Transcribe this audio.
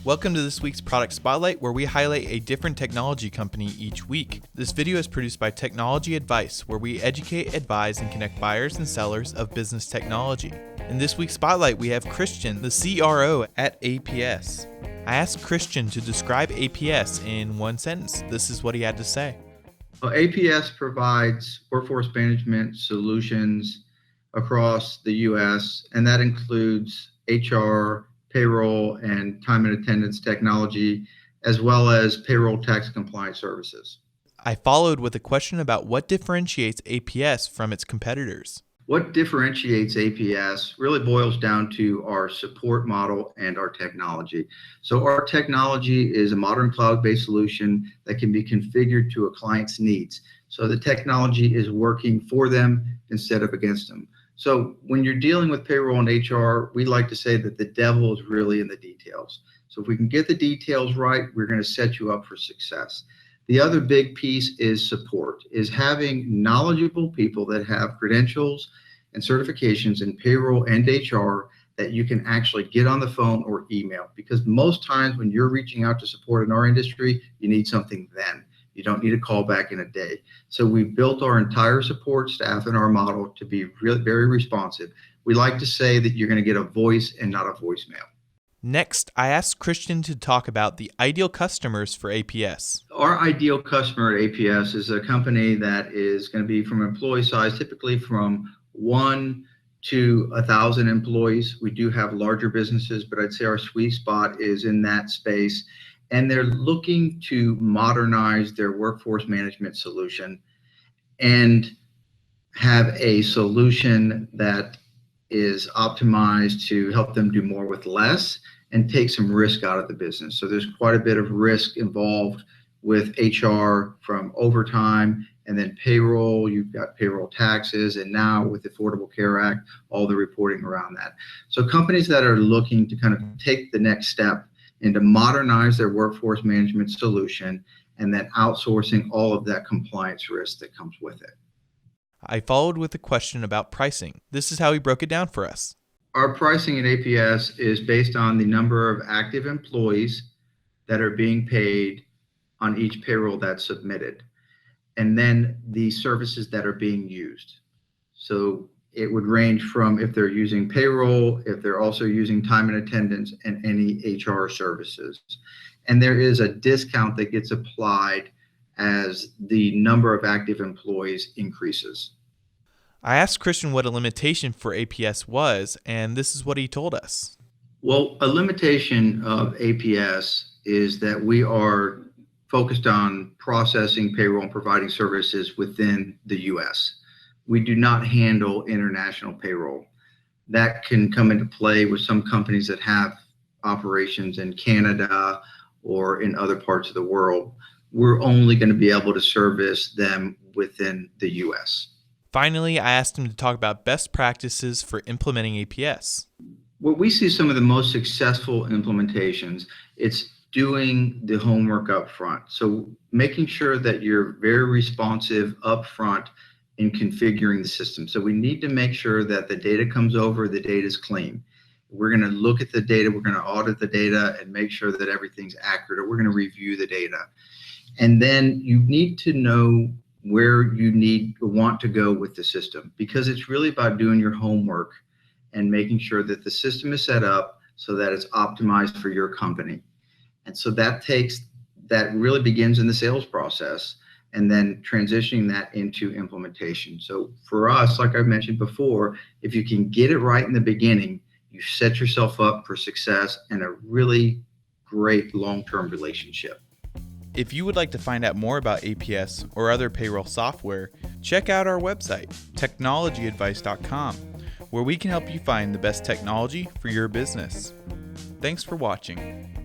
Welcome to this week's Product Spotlight, where we highlight a different technology company each week. This video is produced by TechnologyAdvice, where we educate, advise, and connect buyers and sellers of business technology. In this week's Spotlight, we have Christian, the CRO at APS. I asked Christian to describe APS in one sentence. This is what he had to say. Well, APS provides workforce management solutions across the U.S., and that includes HR, payroll, and time and attendance technology, as well as payroll tax compliance services. I followed with a question about what differentiates APS from its competitors. What differentiates APS really boils down to our support model and our technology. So our technology is a modern cloud-based solution that can be configured to a client's needs. So the technology is working for them instead of against them. So when you're dealing with payroll and HR, we like to say that the devil is really in the details. So if we can get the details right, we're going to set you up for success. The other big piece is support, is having knowledgeable people that have credentials and certifications in payroll and HR that you can actually get on the phone or email. Because most times when you're reaching out to support in our industry, you need something then. You don't need a call back in a day. So we've built our entire support staff in our model to be very responsive. We like to say that you're going to get a voice and not a voicemail. Next, I asked Christian to talk about the ideal customers for APS. Our ideal customer at APS is a company that is going to be from employee size, typically from 1 to 1,000 employees. We do have larger businesses, but I'd say our sweet spot is in that space. And they're looking to modernize their workforce management solution and have a solution that is optimized to help them do more with less and take some risk out of the business. So there's quite a bit of risk involved with HR, from overtime, and then payroll. You've got payroll taxes, and now with the Affordable Care Act, all the reporting around that. So companies that are looking to kind of take the next step and to modernize their workforce management solution, and then outsourcing all of that compliance risk that comes with it. I followed with a question about pricing. This is how he broke it down for us. Our pricing at APS is based on the number of active employees that are being paid on each payroll that's submitted, and then the services that are being used. So it would range from if they're using payroll, if they're also using time and attendance, and any HR services. And there is a discount that gets applied as the number of active employees increases. I asked Christian what a limitation for APS was, and this is what he told us. Well, a limitation of APS is that we are focused on processing payroll and providing services within the U.S. We do not handle international payroll. That can come into play with some companies that have operations in Canada or in other parts of the world. We're only going to be able to service them within the U.S. Finally, I asked him to talk about best practices for implementing APS. What we see some of the most successful implementations, it's doing the homework up front. So making sure that you're very responsive up front in configuring the system. So we need to make sure that the data comes over, the data is clean. We're going to look at the data, we're going to audit the data and make sure that everything's accurate, or we're going to review the data. And then you need to know where you want to go with the system, because it's really about doing your homework and making sure that the system is set up so that it's optimized for your company. And so that really begins in the sales process, and then transitioning that into implementation. So for us, like I mentioned before, if you can get it right in the beginning, you set yourself up for success and a really great long-term relationship. If you would like to find out more about APS or other payroll software, check out our website, TechnologyAdvice.com, where we can help you find the best technology for your business. Thanks for watching.